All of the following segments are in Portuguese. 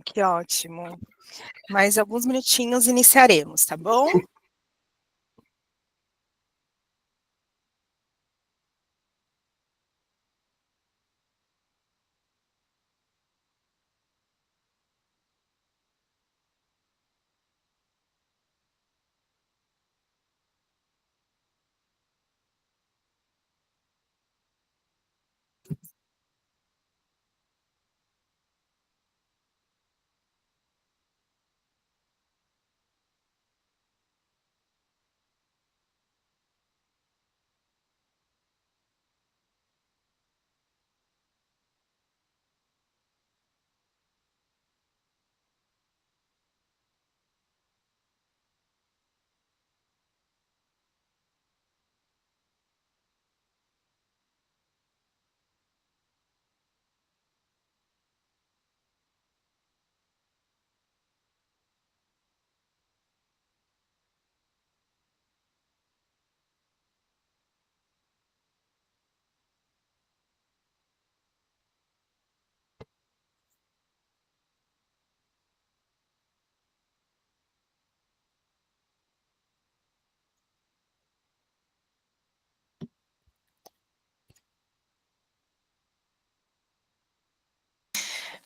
que ótimo. Mais alguns minutinhos iniciaremos, tá bom?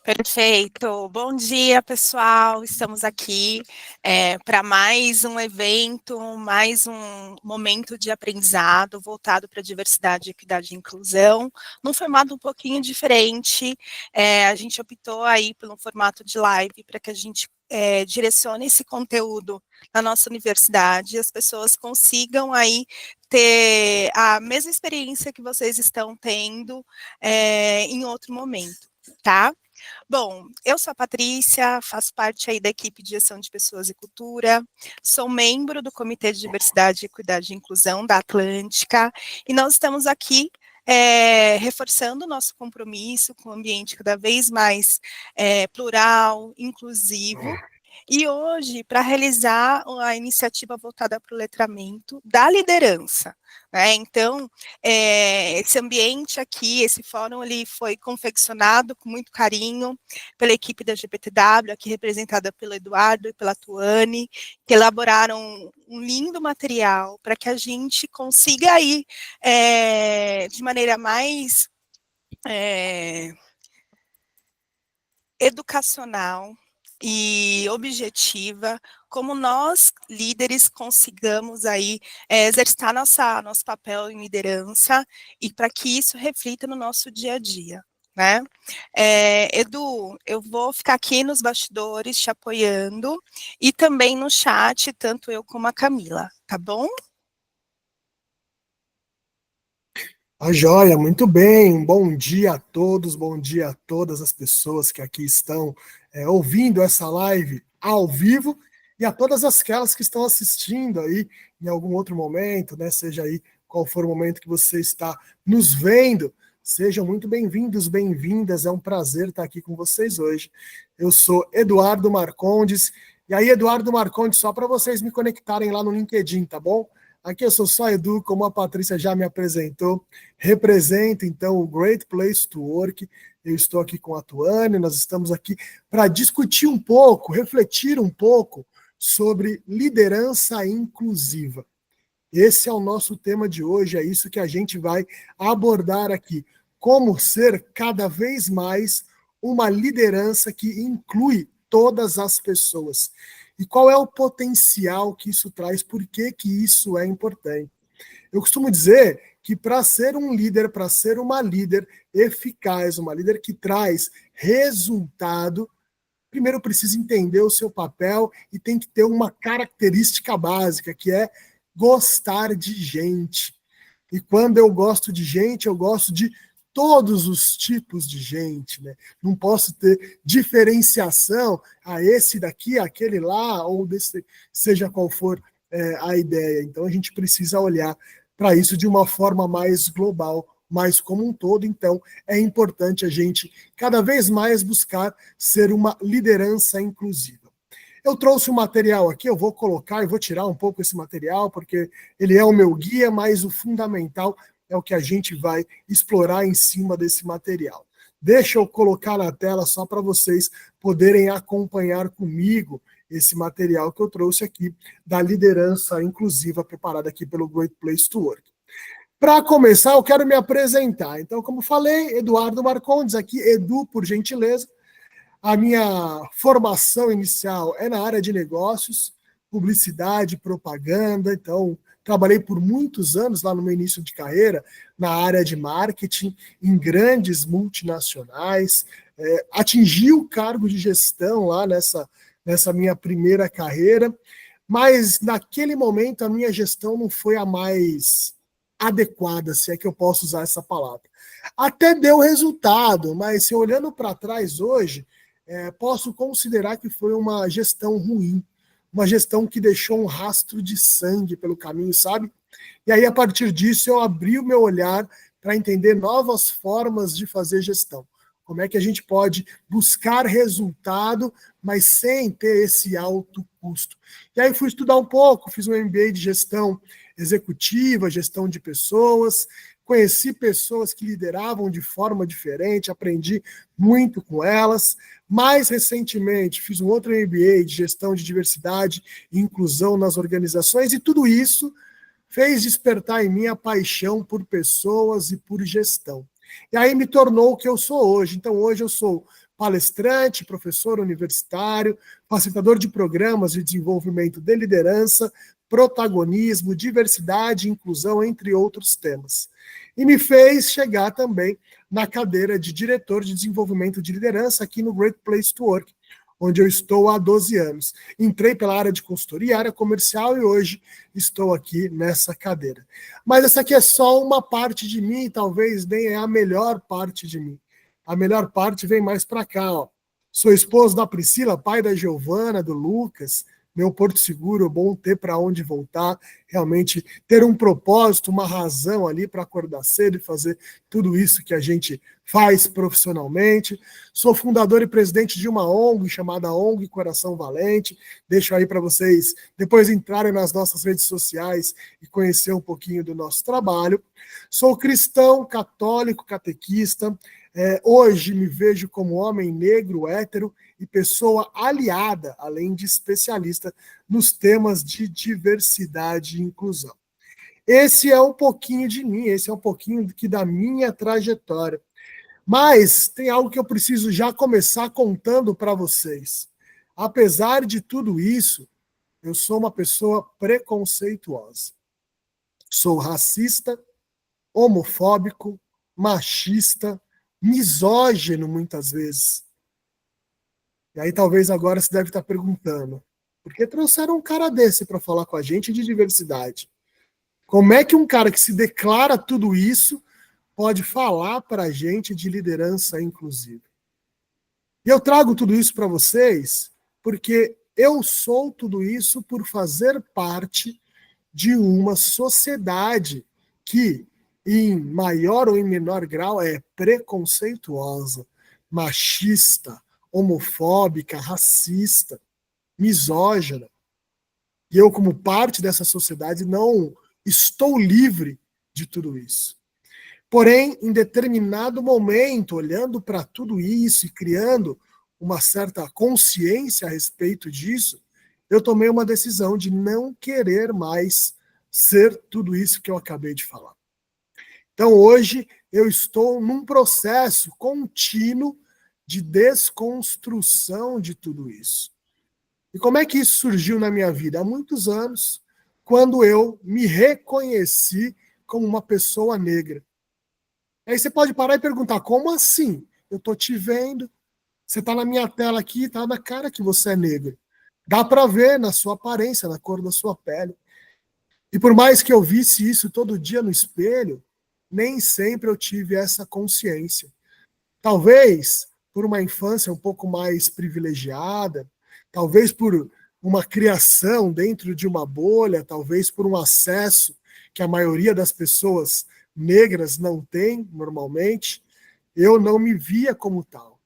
Perfeito. Bom dia, pessoal. Estamos aqui para mais um evento, mais um momento de aprendizado voltado para diversidade, equidade e inclusão, num formato um pouquinho diferente. A gente optou aí pelo formato de live para que a gente direcione esse conteúdo na nossa universidade e as pessoas consigam aí ter a mesma experiência que vocês estão tendo em outro momento, tá? Bom, eu sou a Patrícia, faço parte aí da equipe de gestão de pessoas e cultura, sou membro do Comitê de Diversidade, Equidade e Inclusão da Atlântica, e nós estamos aqui reforçando o nosso compromisso com um ambiente cada vez mais plural, inclusivo, e hoje, para realizar a iniciativa voltada para o letramento da liderança, né? Então, esse ambiente aqui, esse fórum, ele foi confeccionado com muito carinho pela equipe da GPTW, aqui representada pelo Eduardo e pela Tuane, que elaboraram um lindo material para que a gente consiga aí, de maneira mais educacional e objetiva, como nós, líderes, consigamos aí exercitar nosso papel em liderança e para que isso reflita no nosso dia a dia, né? Edu, eu vou ficar aqui nos bastidores te apoiando e também no chat, tanto eu como a Camila, tá bom? A joia, muito bem. Um bom dia a todos, bom dia a todas as pessoas que aqui estão ouvindo essa live ao vivo e a todas aquelas que estão assistindo aí em algum outro momento, né? Seja aí qual for o momento que você está nos vendo. Sejam muito bem-vindos, bem-vindas. É um prazer estar aqui com vocês hoje. Eu sou Eduardo Marcondes. E aí, Eduardo Marcondes, só para vocês me conectarem lá no LinkedIn, tá bom? Aqui eu sou só Edu, como a Patrícia já me apresentou, represento então o Great Place to Work. Eu estou aqui com a Tuane, nós estamos aqui para discutir um pouco, refletir um pouco sobre liderança inclusiva. Esse é o nosso tema de hoje, é isso que a gente vai abordar aqui. Como ser cada vez mais uma liderança que inclui todas as pessoas. E qual é o potencial que isso traz, por que isso é importante. Eu costumo dizer que para ser um líder, para ser uma líder eficaz, uma líder que traz resultado, primeiro precisa entender o seu papel e tem que ter uma característica básica, que é gostar de gente. E quando eu gosto de gente, eu gosto de todos os tipos de gente, né? Não posso ter diferenciação a esse daqui, aquele lá, ou desse, seja qual for a ideia. Então a gente precisa olhar para isso de uma forma mais global, mais como um todo. Então é importante a gente cada vez mais buscar ser uma liderança inclusiva. Eu trouxe um material aqui, eu vou colocar, eu vou tirar um pouco esse material, porque ele é o meu guia, mas o fundamental é o que a gente vai explorar em cima desse material. Deixa eu colocar na tela só para vocês poderem acompanhar comigo esse material que eu trouxe aqui da liderança inclusiva preparada aqui pelo Great Place to Work. Para começar, eu quero me apresentar. Então, como falei, Eduardo Marcondes, aqui, Edu, por gentileza. A minha formação inicial é na área de negócios, publicidade, propaganda. Então, trabalhei por muitos anos lá no meu início de carreira na área de marketing, em grandes multinacionais. Atingi o cargo de gestão lá nessa minha primeira carreira, mas naquele momento a minha gestão não foi a mais adequada, se é que eu posso usar essa palavra. Até deu resultado, mas se olhando para trás hoje, posso considerar que foi uma gestão ruim, uma gestão que deixou um rastro de sangue pelo caminho, sabe? E aí, a partir disso, eu abri o meu olhar para entender novas formas de fazer gestão. Como é que a gente pode buscar resultado, mas sem ter esse alto custo. E aí fui estudar um pouco, fiz um MBA de gestão executiva, gestão de pessoas, conheci pessoas que lideravam de forma diferente, aprendi muito com elas. Mais recentemente, fiz um outro MBA de gestão de diversidade e inclusão nas organizações, e tudo isso fez despertar em mim a paixão por pessoas e por gestão. E aí me tornou o que eu sou hoje. Então, hoje eu sou palestrante, professor universitário, facilitador de programas de desenvolvimento de liderança, protagonismo, diversidade e inclusão, entre outros temas. E me fez chegar também na cadeira de diretor de desenvolvimento de liderança aqui no Great Place to Work, onde eu estou há 12 anos. Entrei pela área de consultoria, área comercial, e hoje estou aqui nessa cadeira. Mas essa aqui é só uma parte de mim, talvez nem é a melhor parte de mim. A melhor parte vem mais para cá, ó. Sou esposo da Priscila, pai da Giovana, do Lucas, meu porto seguro, bom ter para onde voltar, realmente ter um propósito, uma razão ali para acordar cedo e fazer tudo isso que a gente faz profissionalmente. Sou fundador e presidente de uma ONG chamada ONG Coração Valente. Deixo aí para vocês depois entrarem nas nossas redes sociais e conhecer um pouquinho do nosso trabalho. Sou cristão, católico, catequista. Hoje me vejo como homem negro, hétero e pessoa aliada, além de especialista nos temas de diversidade e inclusão. Esse é um pouquinho de mim, esse é um pouquinho da minha trajetória. Mas tem algo que eu preciso já começar contando para vocês. Apesar de tudo isso, eu sou uma pessoa preconceituosa. Sou racista, homofóbico, machista, misógino muitas vezes. E aí talvez agora você deve estar perguntando, por que trouxeram um cara desse para falar com a gente de diversidade? Como é que um cara que se declara tudo isso pode falar para a gente de liderança inclusiva? E eu trago tudo isso para vocês porque eu sou tudo isso por fazer parte de uma sociedade que, em maior ou em menor grau, é preconceituosa, machista, homofóbica, racista, misógina. E eu, como parte dessa sociedade, não estou livre de tudo isso. Porém, em determinado momento, olhando para tudo isso e criando uma certa consciência a respeito disso, eu tomei uma decisão de não querer mais ser tudo isso que eu acabei de falar. Então, hoje, eu estou num processo contínuo de desconstrução de tudo isso. E como é que isso surgiu na minha vida? Há muitos anos, quando eu me reconheci como uma pessoa negra. Aí você pode parar e perguntar, como assim? Eu estou te vendo, você está na minha tela aqui, está na cara que você é negro. Dá para ver na sua aparência, na cor da sua pele. E por mais que eu visse isso todo dia no espelho, nem sempre eu tive essa consciência. Talvez por uma infância um pouco mais privilegiada, talvez por uma criação dentro de uma bolha, talvez por um acesso que a maioria das pessoas negras não tem normalmente, eu não me via como tal.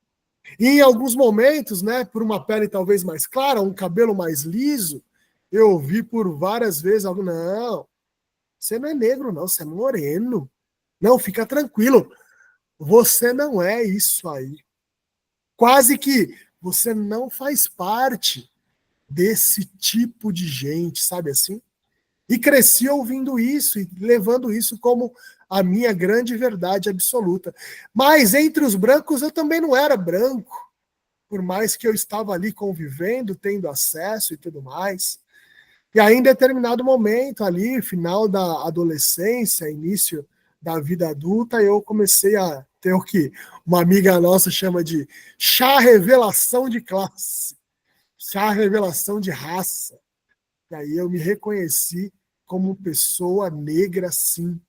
E em alguns momentos, né, por uma pele talvez mais clara, um cabelo mais liso, eu ouvi por várias vezes algo, não, você não é negro não, você é moreno. Não, fica tranquilo. você não é isso aí. Quase que você não faz parte desse tipo de gente, sabe assim? E cresci ouvindo isso e levando isso como a minha grande verdade absoluta. Mas entre os brancos eu também não era branco, por mais que eu estava ali convivendo, tendo acesso e tudo mais. E aí, em determinado momento, ali, final da adolescência, início da vida adulta, eu comecei a ter o que uma amiga nossa chama de chá revelação de classe, chá revelação de raça. E aí eu me reconheci como pessoa negra, sim.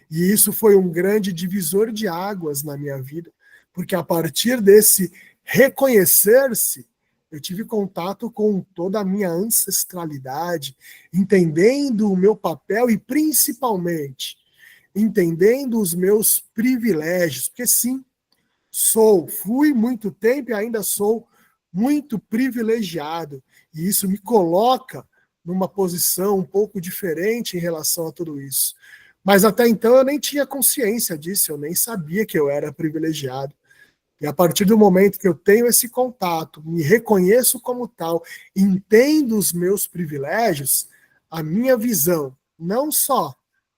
E isso foi um grande divisor de águas na minha vida, porque a partir desse reconhecer-se, eu tive contato com toda a minha ancestralidade, entendendo o meu papel e principalmente entendendo os meus privilégios, porque sim, fui muito tempo e ainda sou muito privilegiado, e isso me coloca numa posição um pouco diferente em relação a tudo isso. Mas até então eu nem tinha consciência disso, eu nem sabia que eu era privilegiado. E a partir do momento que eu tenho esse contato, me reconheço como tal, entendo os meus privilégios, a minha visão, não só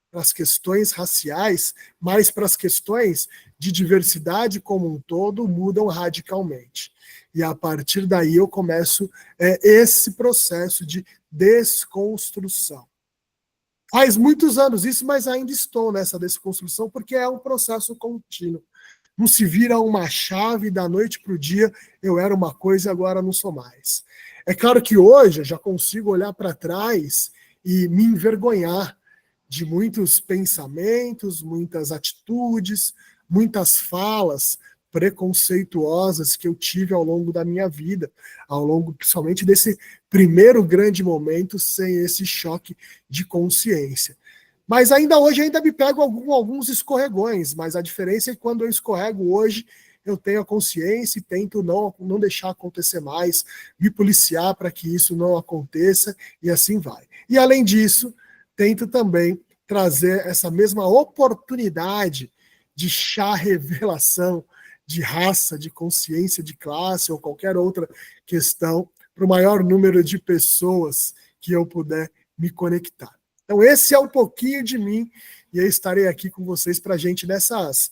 para as questões raciais, mas para as questões de diversidade como um todo, mudam radicalmente. E a partir daí eu começo esse processo de desconstrução. Faz muitos anos isso, mas ainda estou nessa desconstrução, porque é um processo contínuo. Não se vira uma chave da noite para o dia, eu era uma coisa e agora não sou mais. É claro que hoje eu já consigo olhar para trás e me envergonhar de muitos pensamentos, muitas atitudes, muitas falas preconceituosas que eu tive ao longo da minha vida, ao longo principalmente desse primeiro grande momento sem esse choque de consciência. Mas ainda hoje ainda me pego alguns escorregões, mas a diferença é que quando eu escorrego hoje, eu tenho a consciência e tento não deixar acontecer mais, me policiar para que isso não aconteça e assim vai. E além disso, tento também trazer essa mesma oportunidade de chá revelação de raça, de consciência de classe ou qualquer outra questão para o maior número de pessoas que eu puder me conectar. Então, esse é um pouquinho de mim e eu estarei aqui com vocês para a gente nessas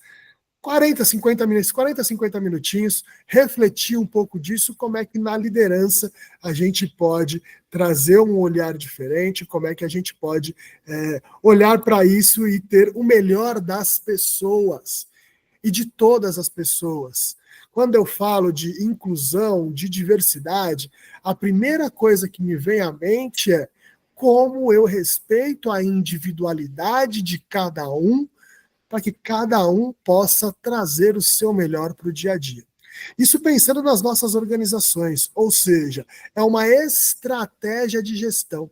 40, 50 minutinhos, refletir um pouco disso, como é que na liderança a gente pode trazer um olhar diferente, como é que a gente pode olhar para isso e ter o melhor das pessoas e de todas as pessoas. Quando eu falo de inclusão, de diversidade, a primeira coisa que me vem à mente é como eu respeito a individualidade de cada um, para que cada um possa trazer o seu melhor para o dia a dia. Isso pensando nas nossas organizações, ou seja, é uma estratégia de gestão.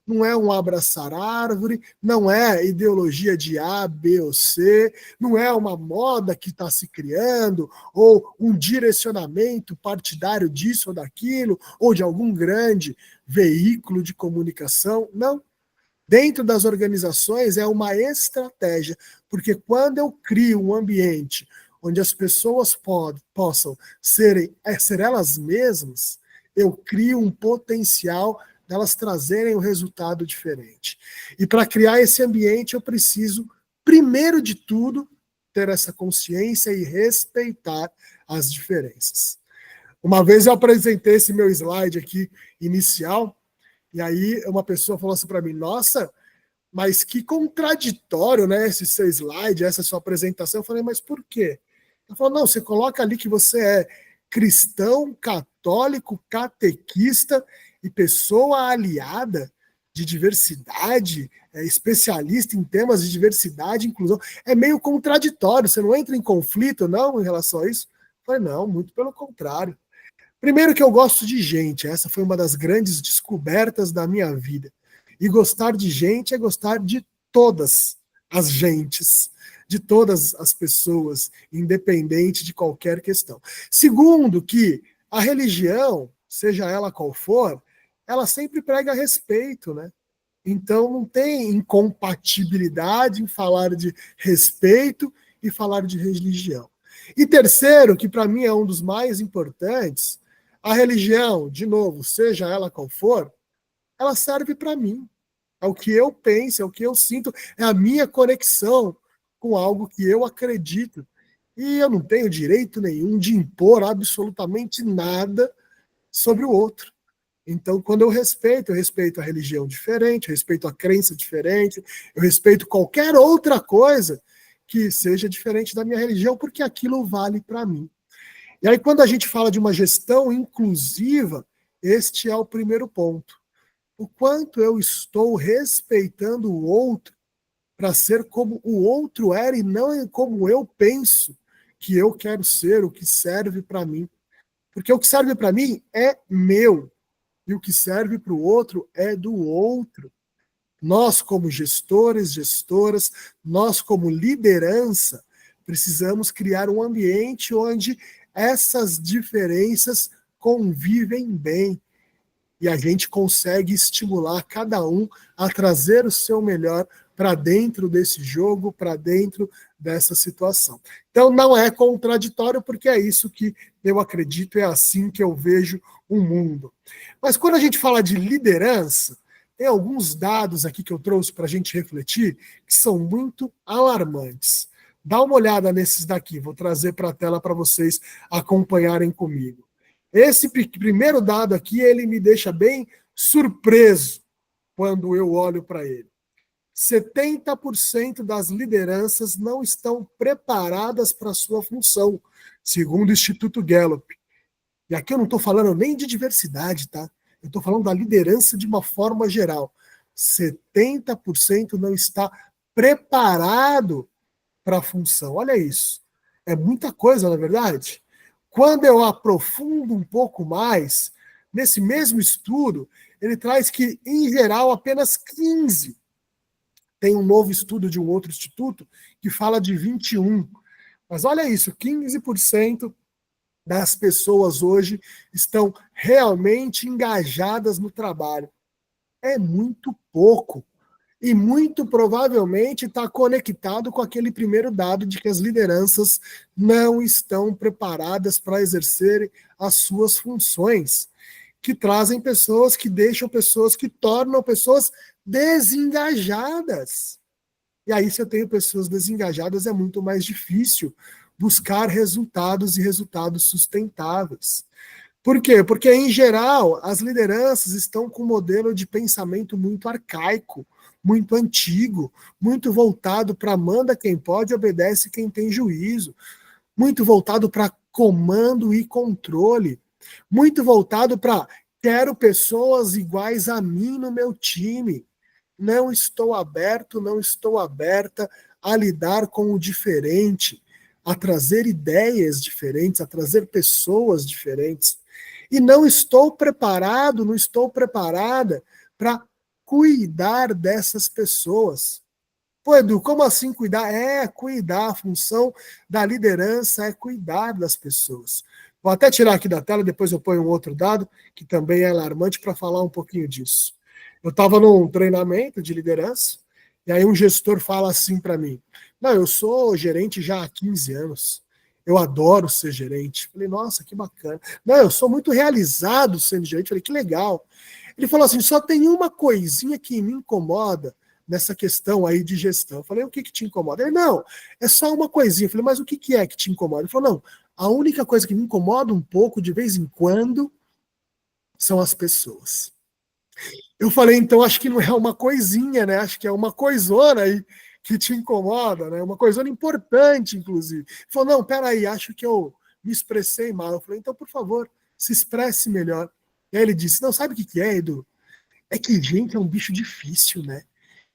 Não é um abraçar árvore, não é ideologia de A, B ou C, não é uma moda que está se criando, ou um direcionamento partidário disso ou daquilo, ou de algum grande veículo de comunicação. Não. Dentro das organizações é uma estratégia, porque quando eu crio um ambiente onde as pessoas possam ser elas mesmas, eu crio um potencial delas trazerem um resultado diferente. E para criar esse ambiente, eu preciso, primeiro de tudo, ter essa consciência e respeitar as diferenças. Uma vez eu apresentei esse meu slide aqui inicial, e aí uma pessoa falou assim para mim, nossa, mas que contraditório, né, esse seu slide, essa sua apresentação. Eu falei, mas por quê? Ela falou, não, você coloca ali que você é cristão, católico, catequista e pessoa aliada de diversidade, especialista em temas de diversidade e inclusão. É meio contraditório, você não entra em conflito, não, em relação a isso? Eu falei, não, muito pelo contrário. Primeiro que eu gosto de gente, essa foi uma das grandes descobertas da minha vida. E gostar de gente é gostar de todas as gentes, de todas as pessoas, independente de qualquer questão. Segundo, que a religião, seja ela qual for, ela sempre prega respeito, né? Então não tem incompatibilidade em falar de respeito e falar de religião. E terceiro, que para mim é um dos mais importantes, a religião, de novo, seja ela qual for, ela serve para mim. É o que eu penso, é o que eu sinto, é a minha conexão com algo que eu acredito. E eu não tenho direito nenhum de impor absolutamente nada sobre o outro. Então, quando eu respeito a religião diferente, eu respeito a crença diferente, eu respeito qualquer outra coisa que seja diferente da minha religião, porque aquilo vale para mim. E aí, quando a gente fala de uma gestão inclusiva, este é o primeiro ponto. O quanto eu estou respeitando o outro para ser como o outro era e não como eu penso que eu quero ser, o que serve para mim. Porque o que serve para mim é meu, e o que serve para o outro é do outro. Nós, como gestores, gestoras, nós, como liderança, precisamos criar um ambiente onde essas diferenças convivem bem e a gente consegue estimular cada um a trazer o seu melhor para dentro desse jogo, para dentro dessa situação. Então, não é contraditório, porque é isso que eu acredito, é assim que eu vejo o mundo. Mas quando a gente fala de liderança, tem alguns dados aqui que eu trouxe para a gente refletir que são muito alarmantes. Dá uma olhada nesses daqui, vou trazer para a tela para vocês acompanharem comigo. Esse primeiro dado aqui, ele me deixa bem surpreso quando eu olho para ele. 70% das lideranças não estão preparadas para a sua função, segundo o Instituto Gallup. E aqui eu não estou falando nem de diversidade, tá? Eu estou falando da liderança de uma forma geral. 70% não está preparado para a função. Olha isso. É muita coisa, na verdade. Quando eu aprofundo um pouco mais, nesse mesmo estudo, ele traz que, em geral, apenas 15. Tem um novo estudo de um outro instituto que fala de 21. Mas olha isso, 15% das pessoas hoje estão realmente engajadas no trabalho. É muito pouco. E muito provavelmente está conectado com aquele primeiro dado de que as lideranças não estão preparadas para exercerem as suas funções, que trazem pessoas, que deixam pessoas, que tornam pessoas desengajadas. E aí, se eu tenho pessoas desengajadas, é muito mais difícil buscar resultados e resultados sustentáveis. Por quê? Porque, em geral, as lideranças estão com um modelo de pensamento muito arcaico, muito antigo, muito voltado para manda quem pode, obedece quem tem juízo, muito voltado para comando e controle, muito voltado para quero pessoas iguais a mim no meu time. Não estou aberto, não estou aberta a lidar com o diferente, a trazer ideias diferentes, a trazer pessoas diferentes. E não estou preparado, não estou preparada para cuidar dessas pessoas. Pô, Edu, como assim cuidar? É cuidar, a função da liderança é cuidar das pessoas. Vou até tirar aqui da tela, depois eu ponho um outro dado, que também é alarmante, para falar um pouquinho disso. Eu estava num treinamento de liderança, e aí um gestor fala assim para mim, não, eu sou gerente já há 15 anos, eu adoro ser gerente. Falei, nossa, que bacana. Não, eu sou muito realizado sendo gerente. Falei, que legal. Ele falou assim, só tem uma coisinha que me incomoda nessa questão aí de gestão. Eu falei, o que te incomoda? Ele, não, é só uma coisinha. Eu falei, mas o que é que te incomoda? Ele falou, não, a única coisa que me incomoda um pouco de vez em quando são as pessoas. Eu falei, então acho que não é uma coisinha, né? Acho que é uma coisona aí que te incomoda, né? Uma coisona importante, inclusive. Ele falou, não, peraí, acho que eu me expressei mal. Eu falei, então, por favor, se expresse melhor. E aí ele disse, não, sabe o que é, Edu? É que gente é um bicho difícil, né?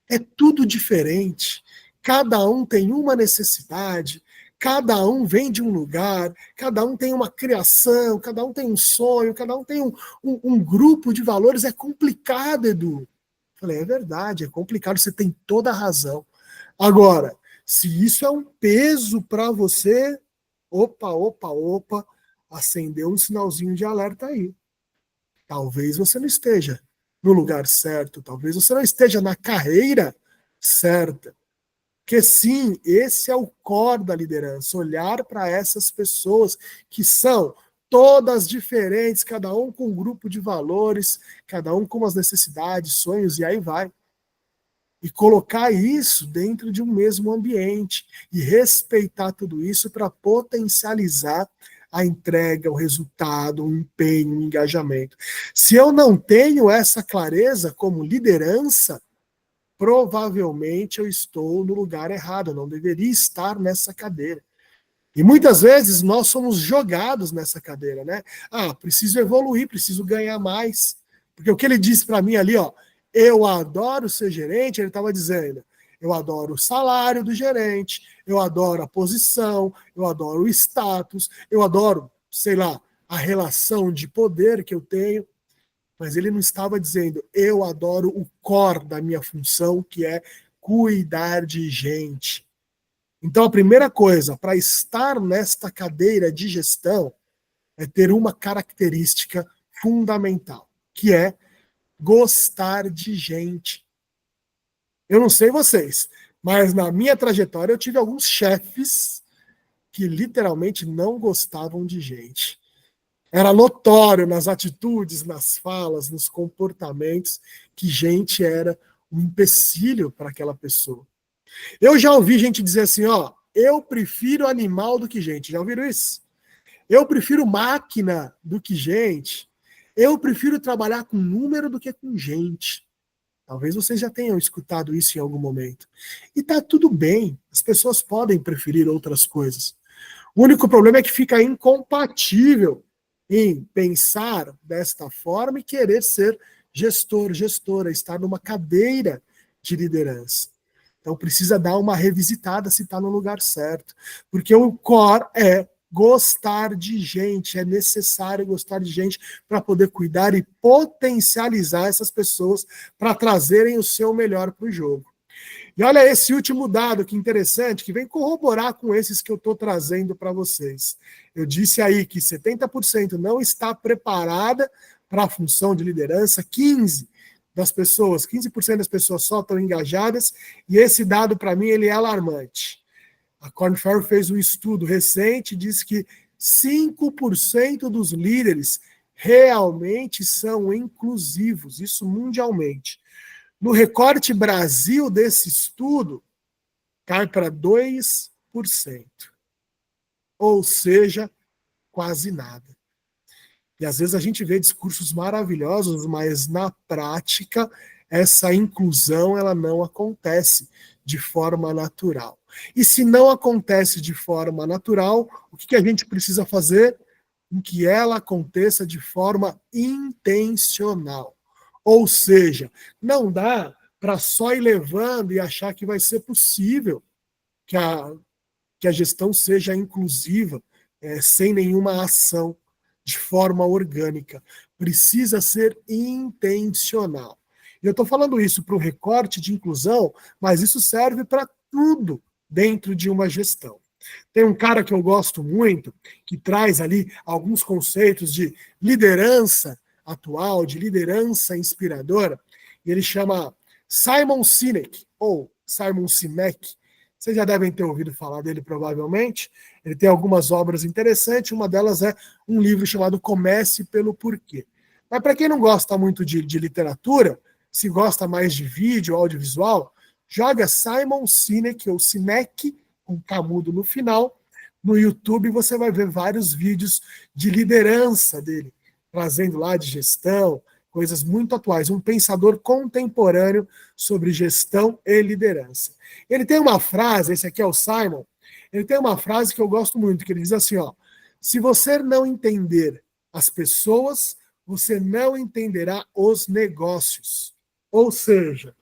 É tudo diferente. Cada um tem uma necessidade, cada um vem de um lugar, cada um tem uma criação, cada um tem um sonho, cada um tem um grupo de valores. É complicado, Edu. Falei, é verdade, é complicado, você tem toda a razão. Agora, se isso é um peso para você, opa, acendeu um sinalzinho de alerta aí. Talvez você não esteja no lugar certo, talvez você não esteja na carreira certa. Porque sim, esse é o core da liderança, olhar para essas pessoas que são todas diferentes, cada um com um grupo de valores, cada um com as necessidades, sonhos, e aí vai. E colocar isso dentro de um mesmo ambiente e respeitar tudo isso para potencializar a entrega, o resultado, o empenho, o engajamento. Se eu não tenho essa clareza como liderança, provavelmente eu estou no lugar errado, eu não deveria estar nessa cadeira. E muitas vezes nós somos jogados nessa cadeira, né? Ah, preciso evoluir, preciso ganhar mais. Porque o que ele disse para mim ali, ó, eu adoro ser gerente, ele estava dizendo, eu adoro o salário do gerente, eu adoro a posição, eu adoro o status, eu adoro, sei lá, a relação de poder que eu tenho. Mas ele não estava dizendo, eu adoro o core da minha função, que é cuidar de gente. Então, a primeira coisa, para estar nesta cadeira de gestão, é ter uma característica fundamental, que é gostar de gente. Eu não sei vocês, mas na minha trajetória eu tive alguns chefes que literalmente não gostavam de gente. Era notório nas atitudes, nas falas, nos comportamentos, que gente era um empecilho para aquela pessoa. Eu já ouvi gente dizer assim, ó, eu prefiro animal do que gente. Já ouviram isso? Eu prefiro máquina do que gente. Eu prefiro trabalhar com número do que com gente. Talvez vocês já tenham escutado isso em algum momento. E tá tudo bem. As pessoas podem preferir outras coisas. O único problema é que fica incompatível em pensar desta forma e querer ser gestor, gestora, estar numa cadeira de liderança. Então precisa dar uma revisitada se está no lugar certo. Porque o core é gostar de gente, é necessário gostar de gente para poder cuidar e potencializar essas pessoas para trazerem o seu melhor para o jogo. E olha esse último dado que interessante, que vem corroborar com esses que eu estou trazendo para vocês. Eu disse aí que 70% não está preparada para a função de liderança, 15% das pessoas só estão engajadas, e esse dado, para mim, ele é alarmante. A Korn Ferry fez um estudo recente e disse que 5% dos líderes realmente são inclusivos, isso mundialmente. No recorte Brasil desse estudo, cai para 2%. Ou seja, quase nada. E às vezes a gente vê discursos maravilhosos, mas na prática essa inclusão ela não acontece de forma natural. E se não acontece de forma natural, o que a gente precisa fazer? Que ela aconteça de forma intencional. Ou seja, não dá para só ir levando e achar que vai ser possível que a gestão seja inclusiva, sem nenhuma ação, de forma orgânica. Precisa ser intencional. E eu estou falando isso para o recorte de inclusão, mas isso serve para tudo dentro de uma gestão. Tem um cara que eu gosto muito, que traz ali alguns conceitos de liderança atual, de liderança inspiradora, e ele chama Simon Sinek, ou Simon Sinek. Vocês já devem ter ouvido falar dele, provavelmente. Ele tem algumas obras interessantes, uma delas é um livro chamado Comece pelo Porquê. Mas para quem não gosta muito de literatura, se gosta mais de vídeo, audiovisual, joga Simon Sinek, ou Sinek, com camudo no final, no YouTube você vai ver vários vídeos de liderança dele, trazendo lá de gestão, coisas muito atuais, um pensador contemporâneo sobre gestão e liderança. Ele tem uma frase, esse aqui é o Simon, ele tem uma frase que eu gosto muito, que ele diz assim, ó, se você não entender as pessoas, você não entenderá os negócios. Ou seja,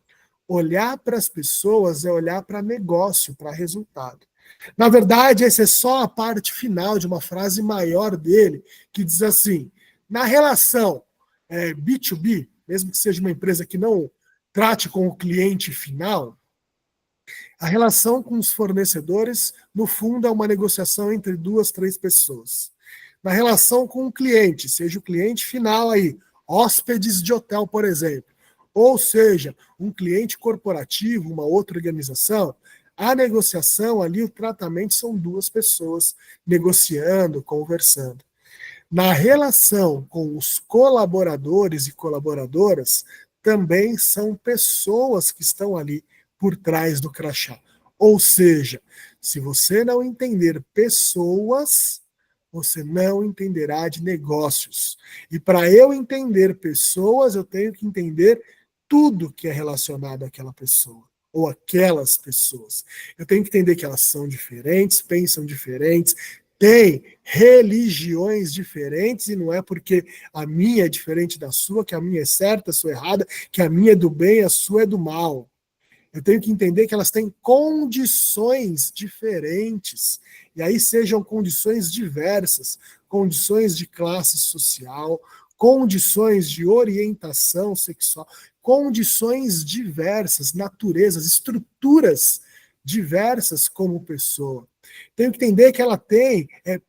olhar para as pessoas é olhar para negócio, para resultado. Na verdade, essa é só a parte final de uma frase maior dele, que diz assim, na relação B2B, mesmo que seja uma empresa que não trate com o cliente final, a relação com os fornecedores, no fundo, é uma negociação entre 2, 3 pessoas. Na relação com o cliente, seja o cliente final aí, hóspedes de hotel, por exemplo, ou seja, um cliente corporativo, uma outra organização, A negociação ali, o tratamento são duas pessoas negociando, conversando. Na relação com os colaboradores e colaboradoras, também são pessoas que estão ali por trás do crachá. Ou seja, se você não entender pessoas, você não entenderá de negócios. E para eu entender pessoas, eu tenho que entender tudo que é relacionado àquela pessoa ou aquelas pessoas. Eu tenho que entender que elas são diferentes, pensam diferentes, têm religiões diferentes, e não é porque a minha é diferente da sua, que a minha é certa, a sua é errada, que a minha é do bem, a sua é do mal. Eu tenho que entender que elas têm condições diferentes. E aí sejam condições diversas, condições de classe social, condições de orientação sexual, condições diversas, naturezas, estruturas diversas como pessoa. Tenho que entender que ela tem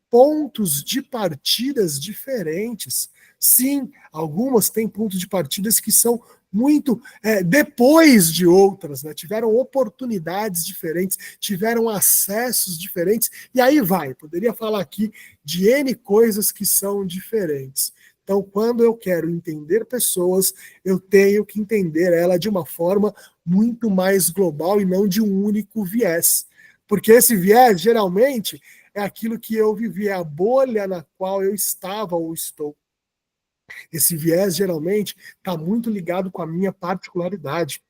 pontos de partidas diferentes. Sim, algumas têm pontos de partidas que são muito depois de outras, né? Tiveram oportunidades diferentes, tiveram acessos diferentes, e aí vai, poderia falar aqui de N coisas que são diferentes. Então, quando eu quero entender pessoas, eu tenho que entender ela de uma forma muito mais global e não de um único viés. Porque esse viés, geralmente, é aquilo que eu vivi, é a bolha na qual eu estava ou estou. Esse viés, geralmente, está muito ligado com a minha particularidade,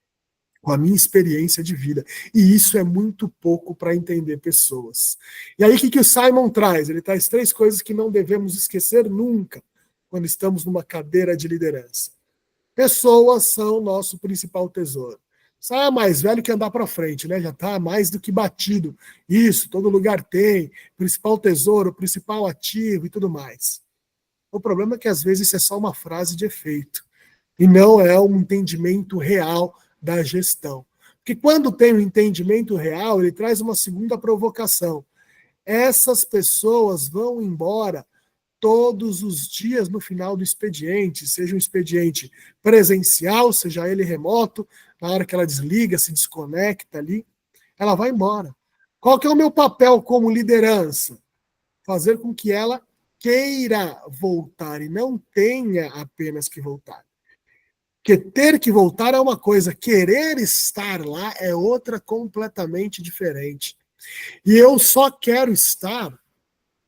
com a minha experiência de vida. E isso é muito pouco para entender pessoas. E aí, o que o Simon traz? Ele traz 3 coisas que não devemos esquecer nunca quando estamos numa cadeira de liderança. Pessoas são nosso principal tesouro. Isso é mais velho que andar para frente, né? Já está mais do que batido. Isso, todo lugar tem. Principal tesouro, principal ativo e tudo mais. O problema é que às vezes isso é só uma frase de efeito e não é um entendimento real da gestão. Porque quando tem um entendimento real, ele traz uma segunda provocação. Essas pessoas vão embora todos os dias no final do expediente, seja um expediente presencial, seja ele remoto, na hora que ela desliga, se desconecta ali, ela vai embora. Qual que é o meu papel como liderança? Fazer com que ela queira voltar e não tenha apenas que voltar. Porque ter que voltar é uma coisa, querer estar lá é outra completamente diferente. E eu só quero estar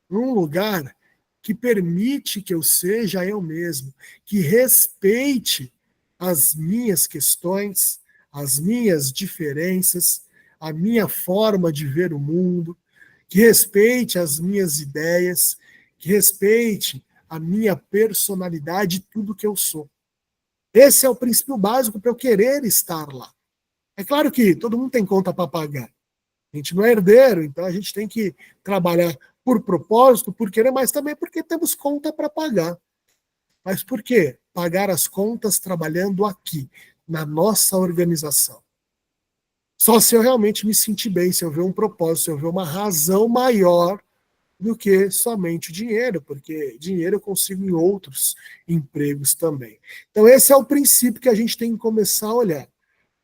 num lugar que permite que eu seja eu mesmo, que respeite as minhas questões, as minhas diferenças, a minha forma de ver o mundo, que respeite as minhas ideias, que respeite a minha personalidade, tudo que eu sou. Esse é o princípio básico para eu querer estar lá. É claro que todo mundo tem conta para pagar. A gente não é herdeiro, então a gente tem que trabalhar por propósito, por querer, mas também porque temos conta para pagar. Mas por quê? Pagar as contas trabalhando aqui, na nossa organização. Só se eu realmente me sentir bem, se eu ver um propósito, se eu ver uma razão maior do que somente o dinheiro, porque dinheiro eu consigo em outros empregos também. Então, esse é o princípio que a gente tem que começar a olhar.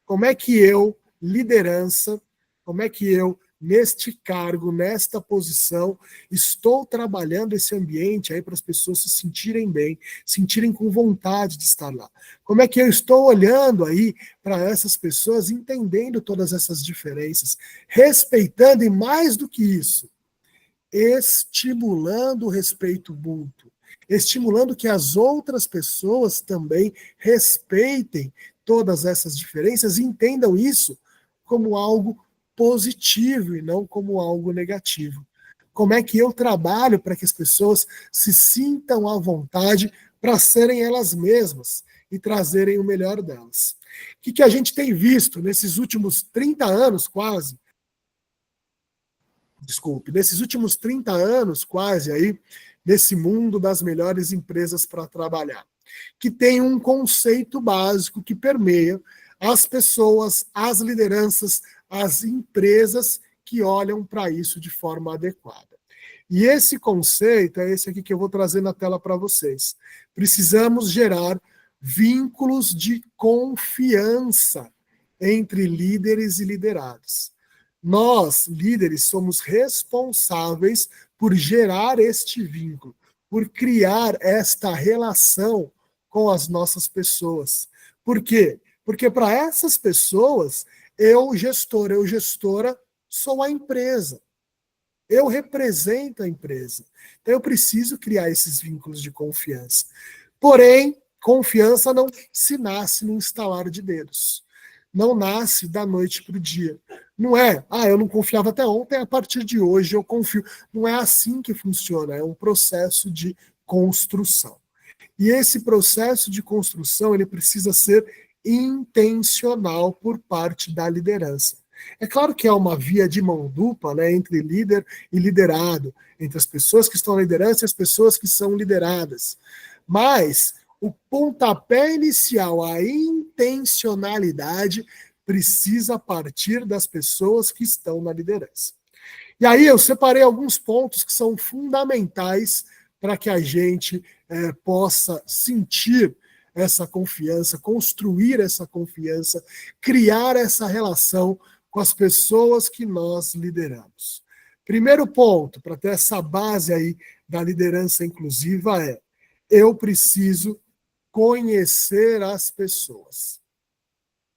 Como é que eu, liderança, como é que eu, neste cargo, nesta posição, estou trabalhando esse ambiente aí para as pessoas se sentirem bem, sentirem com vontade de estar lá? Como é que eu estou olhando aí para essas pessoas, entendendo todas essas diferenças, respeitando e mais do que isso, estimulando o respeito mútuo, estimulando que as outras pessoas também respeitem todas essas diferenças e entendam isso como algo positivo e não como algo negativo. Como é que eu trabalho para que as pessoas se sintam à vontade para serem elas mesmas e trazerem o melhor delas? O que a gente tem visto nesses últimos 30 anos, quase, nesses últimos 30 anos, quase aí, nesse mundo das melhores empresas para trabalhar, que tem um conceito básico que permeia as pessoas, as lideranças, as empresas que olham para isso de forma adequada. E esse conceito é esse aqui que eu vou trazer na tela para vocês. Precisamos gerar vínculos de confiança entre líderes e liderados. Nós, líderes, somos responsáveis por gerar este vínculo, por criar esta relação com as nossas pessoas. Por quê? Porque para essas pessoas, eu, gestor, eu, gestora, sou a empresa. Eu represento a empresa. Então eu preciso criar esses vínculos de confiança. Porém, confiança não se nasce no instalar de dedos. Não nasce da noite para o dia. Não é, eu não confiava até ontem, a partir de hoje eu confio. Não é assim que funciona, é um processo de construção. E esse processo de construção, ele precisa ser intencional por parte da liderança. É claro que é uma via de mão dupla, né, entre líder e liderado, entre as pessoas que estão na liderança e as pessoas que são lideradas. Mas o pontapé inicial, a intencionalidade, precisa partir das pessoas que estão na liderança. E aí eu separei alguns pontos que são fundamentais para que a gente possa sentir essa confiança, construir essa confiança, criar essa relação com as pessoas que nós lideramos. Primeiro ponto, para ter essa base aí da liderança inclusiva eu preciso conhecer as pessoas.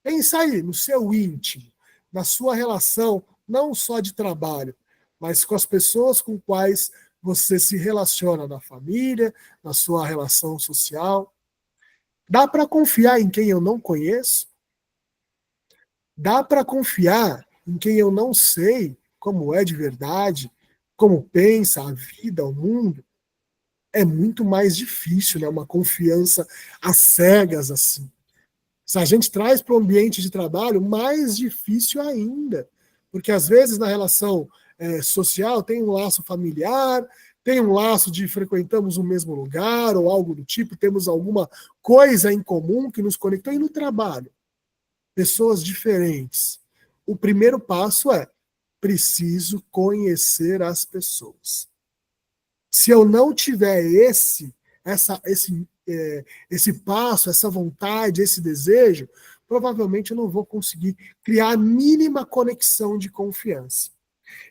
Pensa aí no seu íntimo, na sua relação, não só de trabalho, mas com as pessoas com quais você se relaciona na família, na sua relação social. Dá para confiar em quem eu não conheço? Dá para confiar em quem eu não sei como é de verdade, como pensa a vida, o mundo? É muito mais difícil, né? Uma confiança às cegas assim. Se a gente traz para o ambiente de trabalho, mais difícil ainda. Porque às vezes na relação social tem um laço familiar, tem um laço de frequentamos o mesmo lugar ou algo do tipo, temos alguma coisa em comum que nos conectou. E no trabalho, pessoas diferentes. O primeiro passo é preciso conhecer as pessoas. Se eu não tiver esse passo, essa vontade, esse desejo, provavelmente eu não vou conseguir criar a mínima conexão de confiança.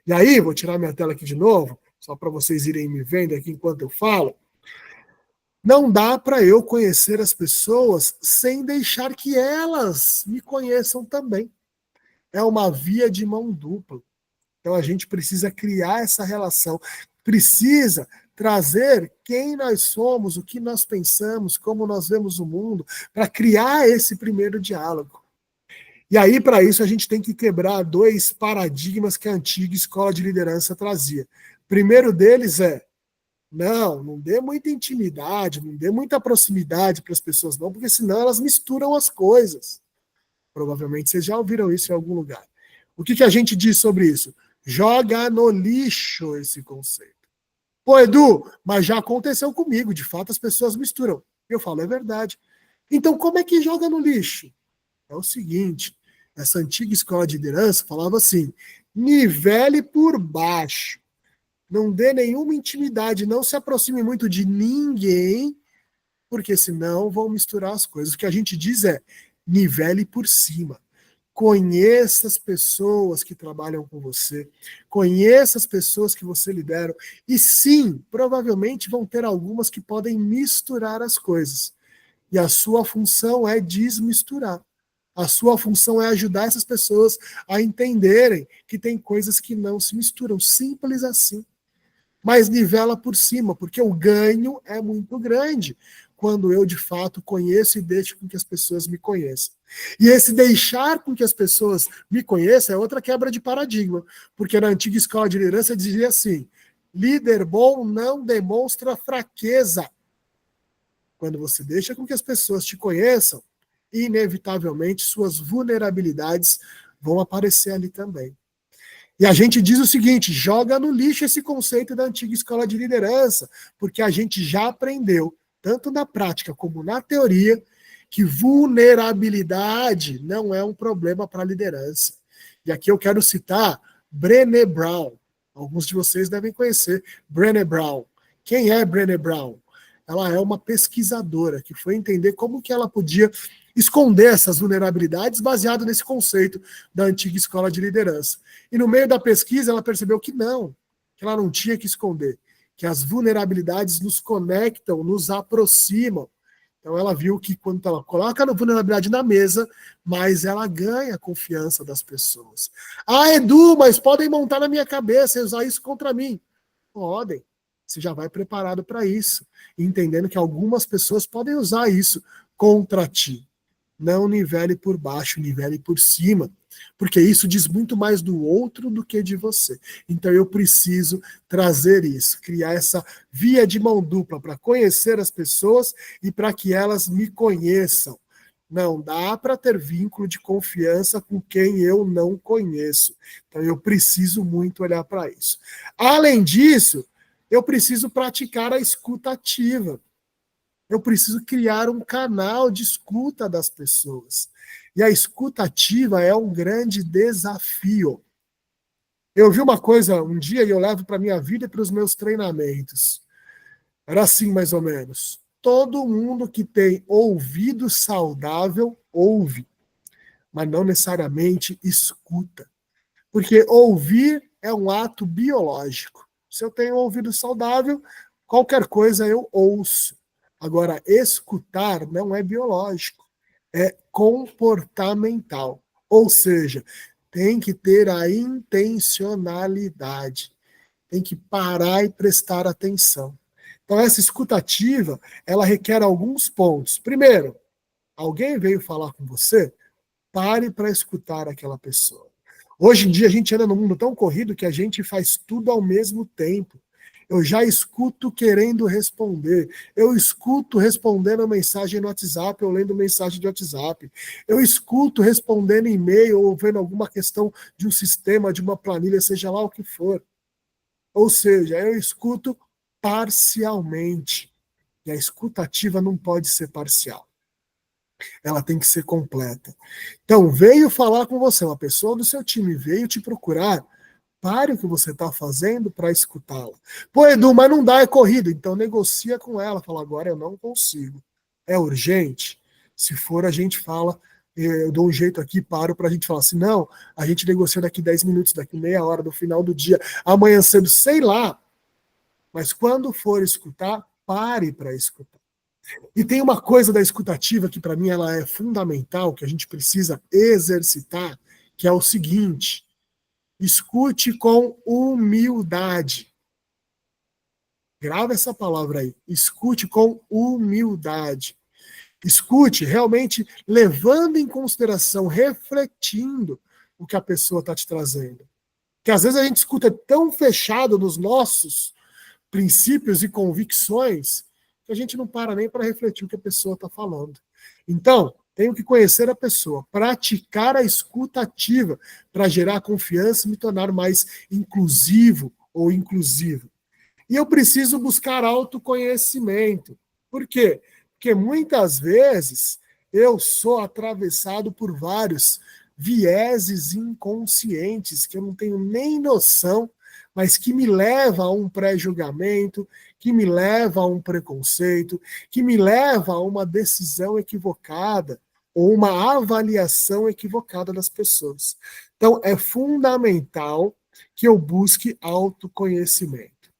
E aí, vou tirar minha tela aqui de novo, só para vocês irem me vendo aqui enquanto eu falo. Não dá para eu conhecer as pessoas sem deixar que elas me conheçam também. É uma via de mão dupla. Então a gente precisa criar essa relação, precisa trazer quem nós somos, o que nós pensamos, como nós vemos o mundo, para criar esse primeiro diálogo. E aí, para isso, a gente tem que quebrar dois paradigmas que a antiga escola de liderança trazia. O primeiro deles não dê muita intimidade, não dê muita proximidade para as pessoas, não, porque senão elas misturam as coisas. Provavelmente vocês já ouviram isso em algum lugar. O que a gente diz sobre isso? Joga no lixo esse conceito. Pô, Edu, mas já aconteceu comigo, de fato as pessoas misturam. Eu falo, é verdade. Então como é que joga no lixo? É o seguinte, essa antiga escola de liderança falava assim, nivele por baixo. Não dê nenhuma intimidade, não se aproxime muito de ninguém, porque senão vão misturar as coisas. O que a gente diz é, nivele por cima. Conheça as pessoas que trabalham com você, conheça as pessoas que você lidera, e sim, provavelmente vão ter algumas que podem misturar as coisas. E a sua função é desmisturar. A sua função é ajudar essas pessoas a entenderem que tem coisas que não se misturam, simples assim. Mas nivela por cima, porque o ganho é muito grande quando eu, de fato, conheço e deixo com que as pessoas me conheçam. E esse deixar com que as pessoas me conheçam é outra quebra de paradigma, porque na antiga escola de liderança dizia assim, líder bom não demonstra fraqueza. Quando você deixa com que as pessoas te conheçam, inevitavelmente suas vulnerabilidades vão aparecer ali também. E a gente diz o seguinte, joga no lixo esse conceito da antiga escola de liderança, porque a gente já aprendeu, tanto na prática como na teoria, que vulnerabilidade não é um problema para a liderança. E aqui eu quero citar Brené Brown. Alguns de vocês devem conhecer Brené Brown. Quem é Brené Brown? ela é uma pesquisadora que foi entender como que ela podia esconder essas vulnerabilidades baseado nesse conceito da antiga escola de liderança. E no meio da pesquisa ela percebeu que não, que ela não tinha que esconder, que as vulnerabilidades nos conectam, nos aproximam. Então ela viu que quando ela coloca a vulnerabilidade na mesa, mais ela ganha a confiança das pessoas. Ah, Edu, mas podem montar na minha cabeça e usar isso contra mim. Podem. Você já vai preparado para isso, entendendo que algumas pessoas podem usar isso contra ti. Não nivele por baixo, nivele por cima, porque isso diz muito mais do outro do que de você. Então eu preciso trazer isso, criar essa via de mão dupla para conhecer as pessoas e para que elas me conheçam. Não dá para ter vínculo de confiança com quem eu não conheço. Então eu preciso muito olhar para isso. Além disso, eu preciso praticar a escuta ativa. Eu preciso criar um canal de escuta das pessoas. E a escuta ativa é um grande desafio. Eu vi uma coisa um dia e eu levo para a minha vida e para os meus treinamentos. Era assim, mais ou menos. Todo mundo que tem ouvido saudável ouve, mas não necessariamente escuta. Porque ouvir é um ato biológico. Se eu tenho ouvido saudável, qualquer coisa eu ouço. Agora, escutar não é biológico, é comportamental. Ou seja, tem que ter a intencionalidade, tem que parar e prestar atenção. Então, essa escutativa, ela requer alguns pontos. Primeiro, alguém veio falar com você? Pare para escutar aquela pessoa. Hoje em dia a gente anda num mundo tão corrido que a gente faz tudo ao mesmo tempo. Eu já escuto querendo responder. Eu escuto respondendo a mensagem no WhatsApp ou lendo mensagem de WhatsApp. Eu escuto respondendo e-mail ou vendo alguma questão de um sistema, de uma planilha, seja lá o que for. Ou seja, eu escuto parcialmente. E a escutativa não pode ser parcial. Ela tem que ser completa. Então, veio falar com você, uma pessoa do seu time veio te procurar, pare o que você está fazendo para escutá-la. Pô, Edu, mas não dá, é corrido. Então, negocia com ela. Fala, agora eu não consigo. É urgente? Se for, a gente fala, eu dou um jeito aqui, paro para a gente falar assim, não, a gente negocia daqui 10 minutos, daqui meia hora, no final do dia, amanhã cedo, sei lá. Mas quando for escutar, pare para escutar. E tem uma coisa da escutativa que para mim ela é fundamental, que a gente precisa exercitar, que é o seguinte: escute com humildade. Grava essa palavra aí. Escute com humildade. Escute realmente levando em consideração, refletindo o que a pessoa está te trazendo. Porque às vezes a gente escuta tão fechado nos nossos princípios e convicções que a gente não para nem para refletir o que a pessoa está falando. Então, tenho que conhecer a pessoa, praticar a escuta ativa para gerar confiança e me tornar mais inclusivo ou inclusivo. E eu preciso buscar autoconhecimento. Por quê? Porque muitas vezes eu sou atravessado por vários vieses inconscientes que eu não tenho nem noção, mas que me leva a um pré-julgamento, que me leva a um preconceito, que me leva a uma decisão equivocada ou uma avaliação equivocada das pessoas. Então, é fundamental que eu busque autoconhecimento.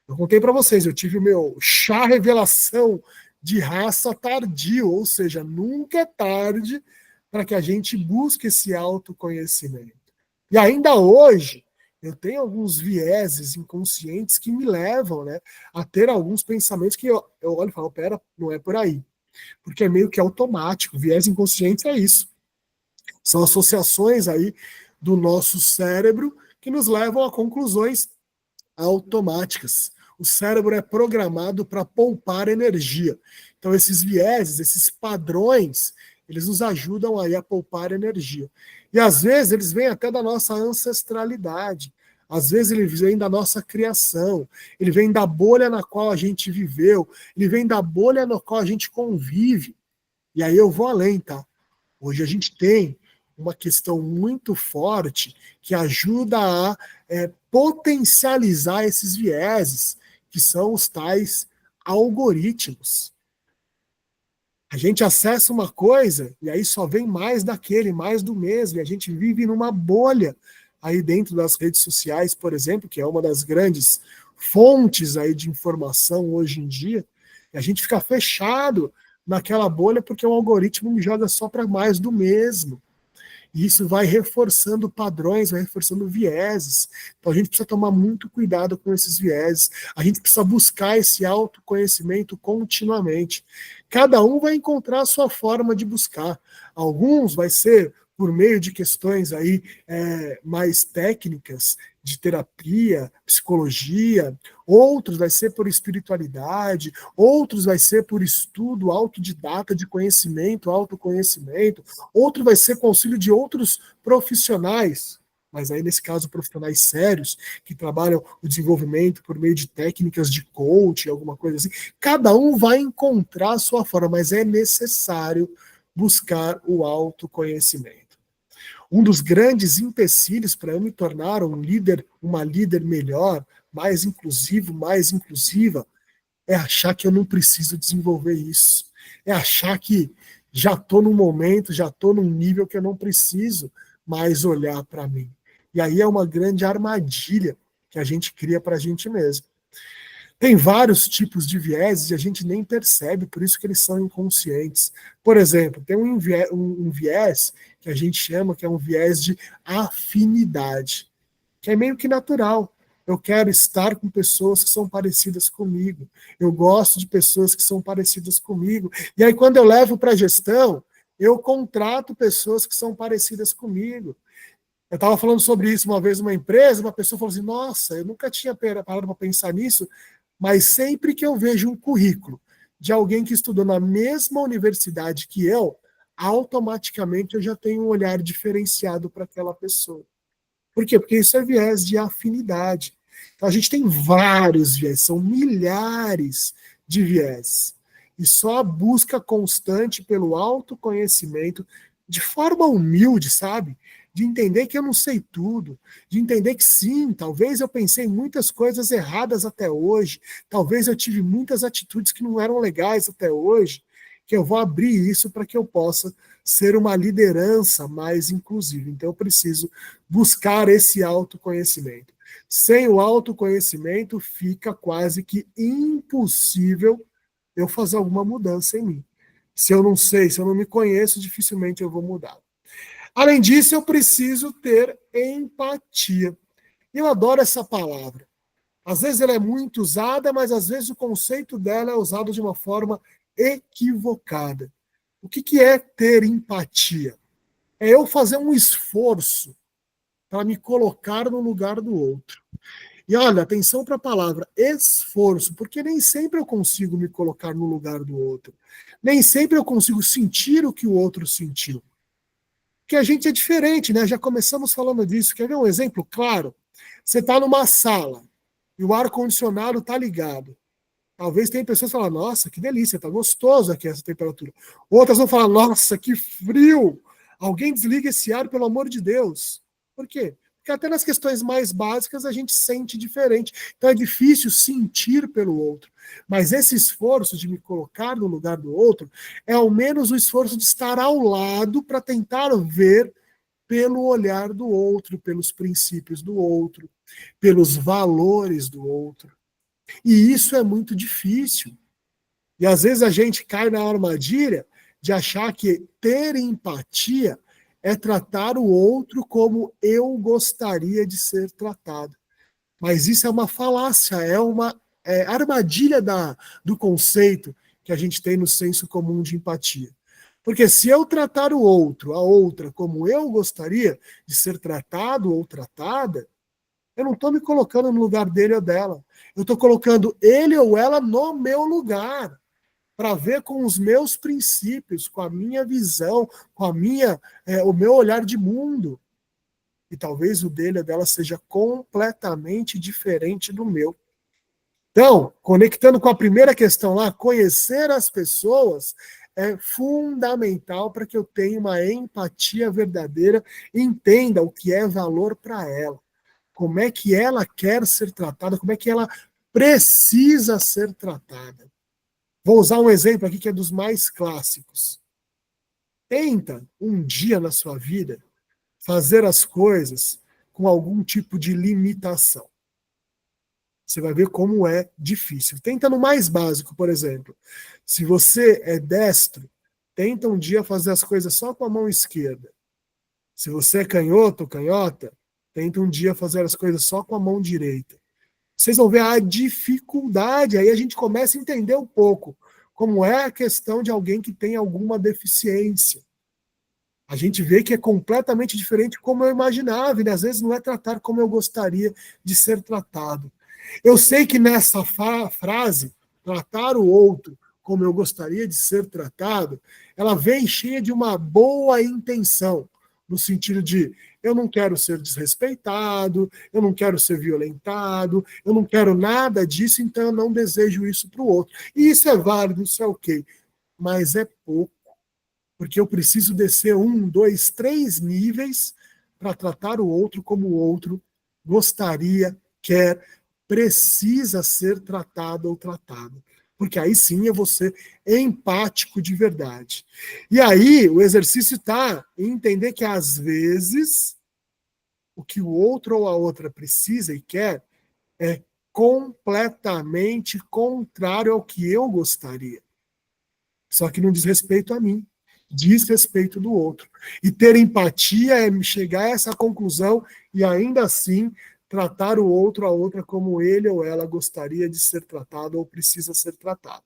Eu contei para vocês, eu tive o meu chá revelação de raça tardio, ou seja, nunca é tarde para que a gente busque esse autoconhecimento. E ainda hoje, eu tenho alguns vieses inconscientes que me levam, né, a ter alguns pensamentos que eu olho e falo, pera, não é por aí. Porque é meio que automático, viés inconsciente é isso. São associações aí do nosso cérebro que nos levam a conclusões automáticas. O cérebro é programado para poupar energia. Então, esses vieses, esses padrões, eles nos ajudam aí a poupar energia. E às vezes eles vêm até da nossa ancestralidade. Às vezes ele vem da nossa criação, ele vem da bolha na qual a gente viveu, ele vem da bolha na qual a gente convive. E aí eu vou além, tá? Hoje a gente tem uma questão muito forte que ajuda a potencializar esses vieses, que são os tais algoritmos. A gente acessa uma coisa e aí só vem mais daquele, mais do mesmo, e a gente vive numa bolha aí dentro das redes sociais, por exemplo, que é uma das grandes fontes aí de informação hoje em dia, e a gente fica fechado naquela bolha porque o algoritmo me joga só para mais do mesmo. E isso vai reforçando padrões, vai reforçando vieses. Então a gente precisa tomar muito cuidado com esses vieses. A gente precisa buscar esse autoconhecimento continuamente. Cada um vai encontrar a sua forma de buscar. Alguns vai ser por meio de questões aí mais técnicas, de terapia, psicologia, outros vai ser por espiritualidade, outros vai ser por estudo autodidata de conhecimento, autoconhecimento, outro vai ser com auxílio de outros profissionais, mas aí nesse caso profissionais sérios, que trabalham o desenvolvimento por meio de técnicas de coaching, alguma coisa assim. Cada um vai encontrar a sua forma, mas é necessário buscar o autoconhecimento. Um dos grandes empecilhos para eu me tornar um líder, uma líder melhor, mais inclusivo, mais inclusiva, é achar que eu não preciso desenvolver isso. É achar que já estou num momento, já estou num nível que eu não preciso mais olhar para mim. E aí é uma grande armadilha que a gente cria para a gente mesmo. Tem vários tipos de vieses e a gente nem percebe, por isso que eles são inconscientes. Por exemplo, tem um viés que a gente chama que é um viés de afinidade, que é meio que natural. Eu quero estar com pessoas que são parecidas comigo. Eu gosto de pessoas que são parecidas comigo. E aí, quando eu levo para a gestão, eu contrato pessoas que são parecidas comigo. Eu estava falando sobre isso uma vez numa empresa, uma pessoa falou assim, nossa, eu nunca tinha parado para pensar nisso, mas sempre que eu vejo um currículo de alguém que estudou na mesma universidade que eu, automaticamente eu já tenho um olhar diferenciado para aquela pessoa. Por quê? Porque isso é viés de afinidade. Então a gente tem vários viés, são milhares de viés. E só a busca constante pelo autoconhecimento, de forma humilde, sabe? De entender que eu não sei tudo, de entender que sim, talvez eu pensei em muitas coisas erradas até hoje, talvez eu tive muitas atitudes que não eram legais até hoje, que eu vou abrir isso para que eu possa ser uma liderança mais inclusiva. Então eu preciso buscar esse autoconhecimento. Sem o autoconhecimento, fica quase que impossível eu fazer alguma mudança em mim. Se eu não sei, se eu não me conheço, dificilmente eu vou mudar. Além disso, eu preciso ter empatia. Eu adoro essa palavra. Às vezes ela é muito usada, mas às vezes o conceito dela é usado de uma forma equivocada. O que é ter empatia? É eu fazer um esforço para me colocar no lugar do outro. E olha, atenção para a palavra esforço, porque nem sempre eu consigo me colocar no lugar do outro. Nem sempre eu consigo sentir o que o outro sentiu. Porque a gente é diferente, né? Já começamos falando disso. Quer ver um exemplo claro? Você está numa sala e o ar-condicionado está ligado. Talvez tenha pessoas que falam, nossa, que delícia, está gostoso aqui essa temperatura. Outras vão falar, nossa, que frio. Alguém desliga esse ar, pelo amor de Deus. Por quê? Porque até nas questões mais básicas a gente sente diferente. Então é difícil sentir pelo outro. Mas esse esforço de me colocar no lugar do outro é ao menos o esforço de estar ao lado para tentar ver pelo olhar do outro, pelos princípios do outro, pelos valores do outro. E isso é muito difícil. E às vezes a gente cai na armadilha de achar que ter empatia é tratar o outro como eu gostaria de ser tratado. Mas isso é uma falácia, é uma armadilha do conceito que a gente tem no senso comum de empatia. Porque se eu tratar o outro, a outra, como eu gostaria de ser tratado ou tratada, eu não estou me colocando no lugar dele ou dela. Eu estou colocando ele ou ela no meu lugar, para ver com os meus princípios, com a minha visão, com o meu olhar de mundo. E talvez o dele ou dela seja completamente diferente do meu. Então, conectando com a primeira questão lá, conhecer as pessoas é fundamental para que eu tenha uma empatia verdadeira e entenda o que é valor para ela. Como é que ela quer ser tratada, como é que ela precisa ser tratada. Vou usar um exemplo aqui que é dos mais clássicos. Tenta um dia na sua vida fazer as coisas com algum tipo de limitação. Você vai ver como é difícil. Tenta no mais básico, por exemplo. Se você é destro, tenta um dia fazer as coisas só com a mão esquerda. Se você é canhoto ou canhota, tenta um dia fazer as coisas só com a mão direita. Vocês vão ver a dificuldade, aí a gente começa a entender um pouco como é a questão de alguém que tem alguma deficiência. A gente vê que é completamente diferente como eu imaginava, e às vezes não é tratar como eu gostaria de ser tratado. Eu sei que nessa frase, tratar o outro como eu gostaria de ser tratado, ela vem cheia de uma boa intenção, no sentido de eu não quero ser desrespeitado, eu não quero ser violentado, eu não quero nada disso, então eu não desejo isso para o outro. E isso é válido, isso é ok, mas é pouco, porque eu preciso descer 1, 2, 3 níveis para tratar o outro como o outro gostaria, quer, precisa ser tratado ou tratado. Porque aí sim eu vou ser empático de verdade. E aí o exercício está em entender que às vezes o que o outro ou a outra precisa e quer é completamente contrário ao que eu gostaria. Só que não diz respeito a mim, diz respeito do outro. E ter empatia é chegar a essa conclusão e ainda assim tratar o outro, a outra, como ele ou ela gostaria de ser tratado ou precisa ser tratado.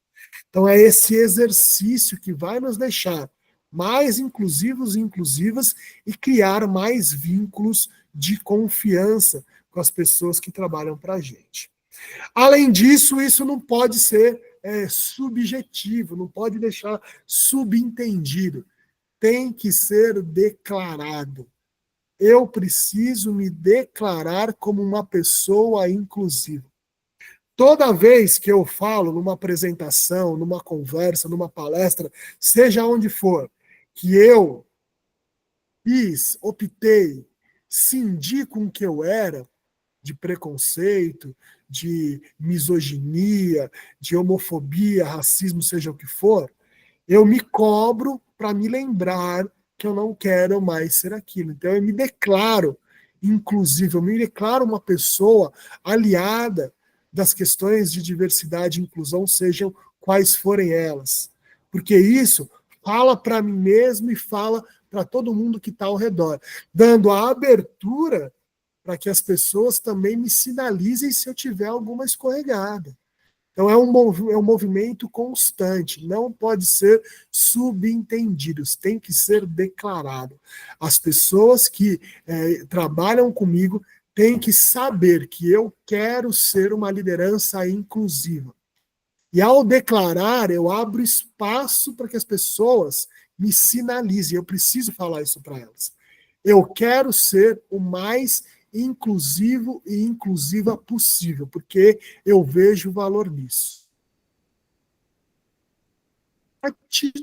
Então é esse exercício que vai nos deixar mais inclusivos e inclusivas e criar mais vínculos de confiança com as pessoas que trabalham para a gente. Além disso, isso não pode ser subjetivo, não pode deixar subentendido. Tem que ser declarado. Eu preciso me declarar como uma pessoa inclusiva. Toda vez que eu falo numa apresentação, numa conversa, numa palestra, seja onde for, que eu optei, cindi com o que eu era, de preconceito, de misoginia, de homofobia, racismo, seja o que for, eu me cobro para me lembrar que eu não quero mais ser aquilo. Então eu me declaro inclusive, eu me declaro uma pessoa aliada das questões de diversidade e inclusão, sejam quais forem elas. Porque isso fala para mim mesmo e fala para todo mundo que está ao redor, dando a abertura para que as pessoas também me sinalizem se eu tiver alguma escorregada. Então é um movimento constante, não pode ser subentendido, tem que ser declarado. As pessoas que trabalham comigo têm que saber que eu quero ser uma liderança inclusiva. E ao declarar, eu abro espaço para que as pessoas me sinalizem. Eu preciso falar isso para elas. Eu quero ser o mais inclusivo e inclusiva possível, porque eu vejo valor nisso. A partir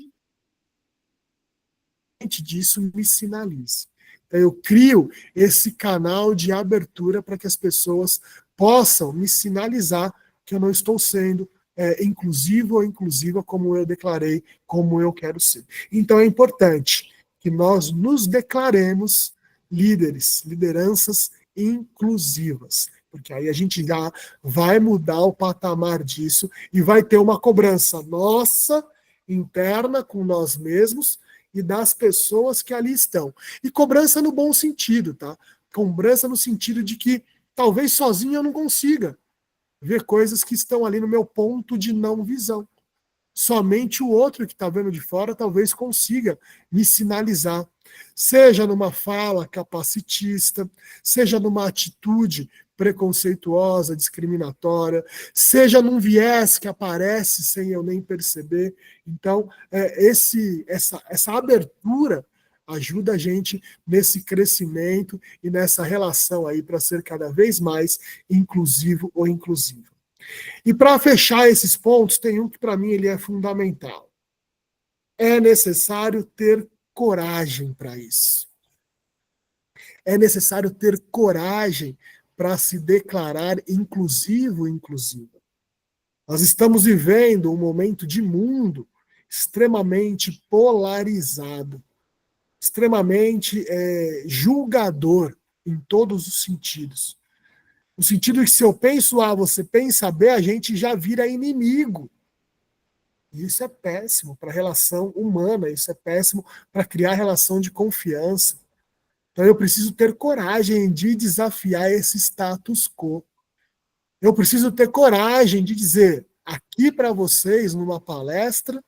disso, me sinalize. Então, eu crio esse canal de abertura para que as pessoas possam me sinalizar que eu não estou sendo inclusivo ou inclusiva como eu declarei, como eu quero ser. Então, é importante que nós nos declaremos líderes, lideranças inclusivas, porque aí a gente já vai mudar o patamar disso e vai ter uma cobrança nossa, interna, com nós mesmos e das pessoas que ali estão. E cobrança no bom sentido, tá? Cobrança no sentido de que talvez sozinho eu não consiga ver coisas que estão ali no meu ponto de não visão. Somente o outro que está vendo de fora talvez consiga me sinalizar. Seja numa fala capacitista, seja numa atitude preconceituosa, discriminatória, seja num viés que aparece sem eu nem perceber. Então, essa abertura ajuda a gente nesse crescimento e nessa relação aí para ser cada vez mais inclusivo ou inclusivo. E para fechar esses pontos, tem um que para mim ele é fundamental. É necessário ter coragem para isso. É necessário ter coragem para se declarar inclusivo ou inclusiva. Nós estamos vivendo um momento de mundo extremamente polarizado, extremamente julgador em todos os sentidos. No sentido que se eu penso A, você pensa B, a gente já vira inimigo. E isso é péssimo para a relação humana, isso é péssimo para criar relação de confiança. Então eu preciso ter coragem de desafiar esse status quo. Eu preciso ter coragem de dizer aqui para vocês, numa palestra,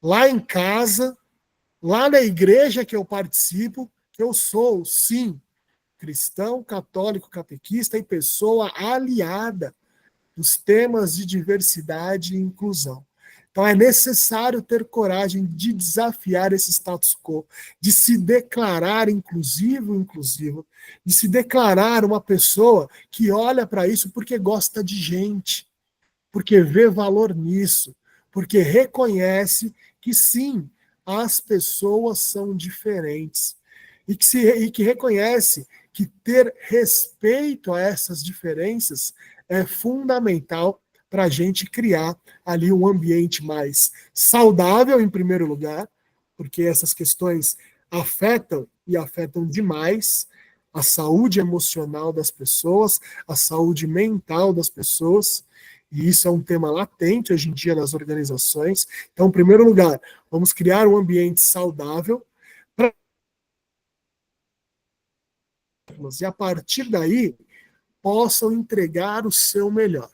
lá em casa, lá na igreja que eu participo, que eu sou, sim, cristão, católico, catequista e pessoa aliada dos temas de diversidade e inclusão. Então é necessário ter coragem de desafiar esse status quo, de se declarar inclusivo, de se declarar uma pessoa que olha para isso porque gosta de gente, porque vê valor nisso, porque reconhece que sim, as pessoas são diferentes e que reconhece que ter respeito a essas diferenças é fundamental para a gente criar ali um ambiente mais saudável, em primeiro lugar, porque essas questões afetam e afetam demais a saúde emocional das pessoas, a saúde mental das pessoas, e isso é um tema latente hoje em dia nas organizações. Então, em primeiro lugar, vamos criar um ambiente saudável para e a partir daí possam entregar o seu melhor.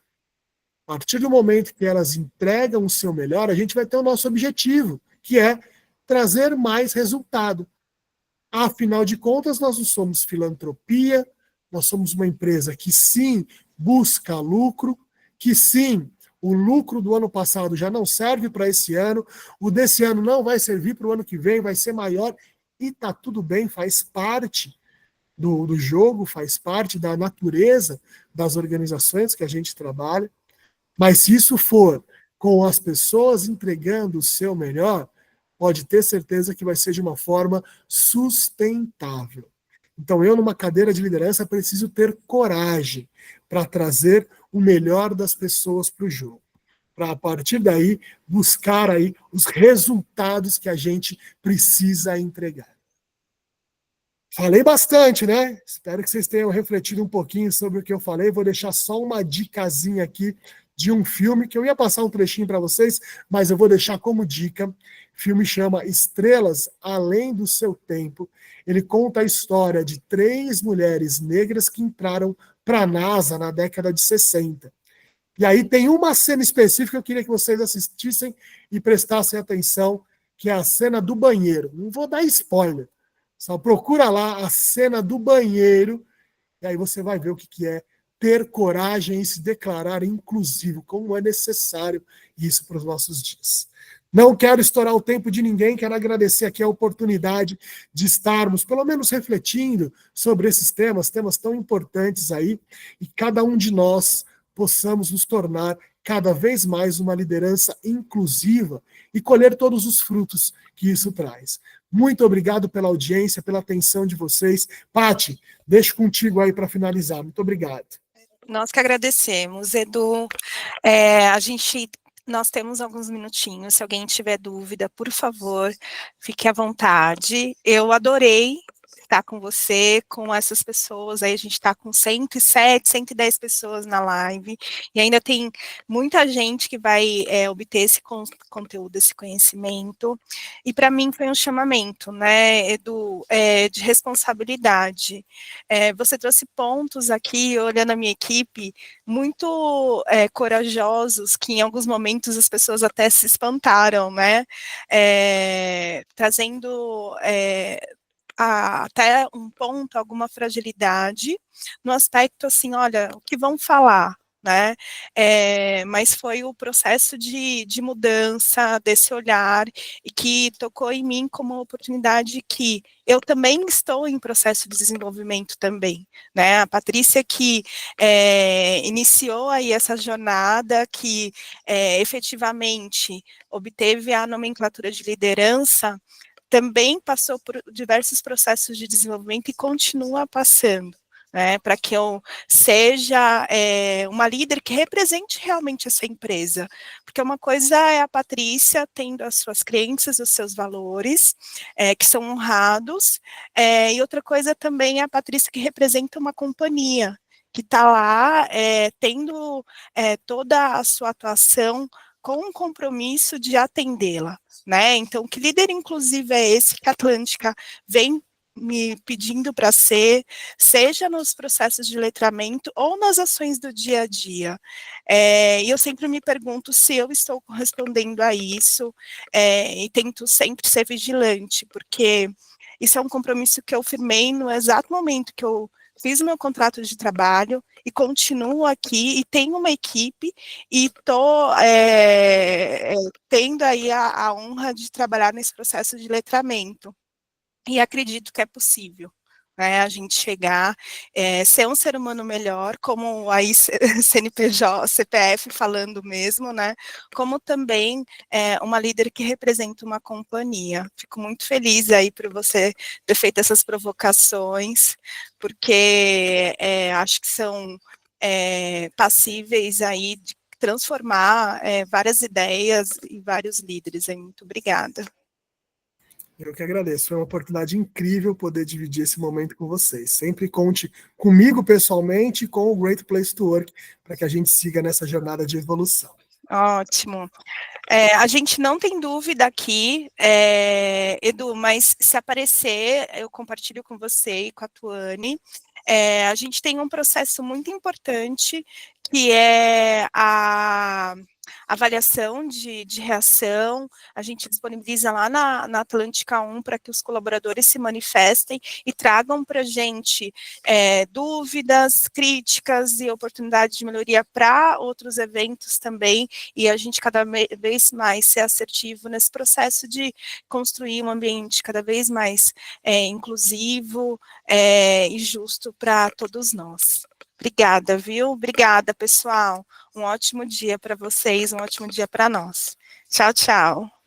A partir do momento que elas entregam o seu melhor, a gente vai ter o nosso objetivo, que é trazer mais resultado. Afinal de contas, nós não somos filantropia, nós somos uma empresa que sim busca lucro, que sim, o lucro do ano passado já não serve para esse ano, o desse ano não vai servir para o ano que vem, vai ser maior, e está tudo bem, faz parte do jogo, faz parte da natureza das organizações que a gente trabalha. Mas se isso for com as pessoas entregando o seu melhor, pode ter certeza que vai ser de uma forma sustentável. Então, eu, numa cadeira de liderança, preciso ter coragem para trazer o melhor das pessoas para o jogo. Para, a partir daí, buscar aí os resultados que a gente precisa entregar. Falei bastante, né? Espero que vocês tenham refletido um pouquinho sobre o que eu falei. Vou deixar só uma dicasinha aqui de um filme que eu ia passar um trechinho para vocês, mas eu vou deixar como dica. O filme chama Estrelas Além do Seu Tempo. Ele conta a história de 3 mulheres negras que entraram para a NASA na década de 60. E aí tem uma cena específica que eu queria que vocês assistissem e prestassem atenção, que é a cena do banheiro. Não vou dar spoiler. Só procura lá a cena do banheiro, e aí você vai ver o que é ter coragem e se declarar inclusivo, como é necessário isso para os nossos dias. Não quero estourar o tempo de ninguém, quero agradecer aqui a oportunidade de estarmos, pelo menos, refletindo sobre esses temas tão importantes aí, e cada um de nós possamos nos tornar cada vez mais uma liderança inclusiva e colher todos os frutos que isso traz. Muito obrigado pela audiência, pela atenção de vocês. Pati, deixo contigo aí para finalizar. Muito obrigado. Nós que agradecemos, Edu. Nós temos alguns minutinhos. Se alguém tiver dúvida, por favor, fique à vontade. Eu adorei estar com você, com essas pessoas. Aí a gente está com 107, 110 pessoas na live, e ainda tem muita gente que vai obter esse conteúdo, esse conhecimento. E para mim foi um chamamento, né, Edu, de responsabilidade. Você trouxe pontos aqui, olhando a minha equipe, muito corajosos, que em alguns momentos as pessoas até se espantaram, né? Trazendo até um ponto, alguma fragilidade, no aspecto assim, olha, o que vão falar, né? Mas foi o processo de mudança desse olhar e que tocou em mim como uma oportunidade que eu também estou em processo de desenvolvimento também, né? A Patrícia que iniciou aí essa jornada, que efetivamente obteve a nomenclatura de liderança, também passou por diversos processos de desenvolvimento e continua passando, né, para que eu seja uma líder que represente realmente essa empresa, porque uma coisa é a Patrícia tendo as suas crenças, os seus valores, que são honrados, e outra coisa também é a Patrícia que representa uma companhia, que está lá tendo toda a sua atuação com o compromisso de atendê-la, né? Então, que líder inclusive é esse que a Atlântica vem me pedindo para ser, seja nos processos de letramento ou nas ações do dia a dia. E eu sempre me pergunto se eu estou correspondendo a isso, e tento sempre ser vigilante, porque isso é um compromisso que eu firmei no exato momento que eu fiz o meu contrato de trabalho e continuo aqui e tenho uma equipe e estou tendo aí a honra de trabalhar nesse processo de letramento. E acredito que é possível, né, a gente chegar, ser um ser humano melhor, como aí CNPJ, CPF falando mesmo, né, como também uma líder que representa uma companhia. Fico muito feliz aí por você ter feito essas provocações, porque acho que são passíveis aí de transformar várias ideias e vários líderes. Muito obrigada. Eu que agradeço. Foi uma oportunidade incrível poder dividir esse momento com vocês. Sempre conte comigo pessoalmente e com o Great Place to Work para que a gente siga nessa jornada de evolução. Ótimo. A gente não tem dúvida aqui, Edu, mas se aparecer, eu compartilho com você e com a Tuane. A gente tem um processo muito importante, que é a avaliação de reação. A gente disponibiliza lá na Atlântica 1 para que os colaboradores se manifestem e tragam para a gente dúvidas, críticas e oportunidades de melhoria para outros eventos também, e a gente cada vez mais ser assertivo nesse processo de construir um ambiente cada vez mais inclusivo e justo para todos nós. Obrigada, viu? Obrigada, pessoal. Um ótimo dia para vocês, um ótimo dia para nós. Tchau, tchau.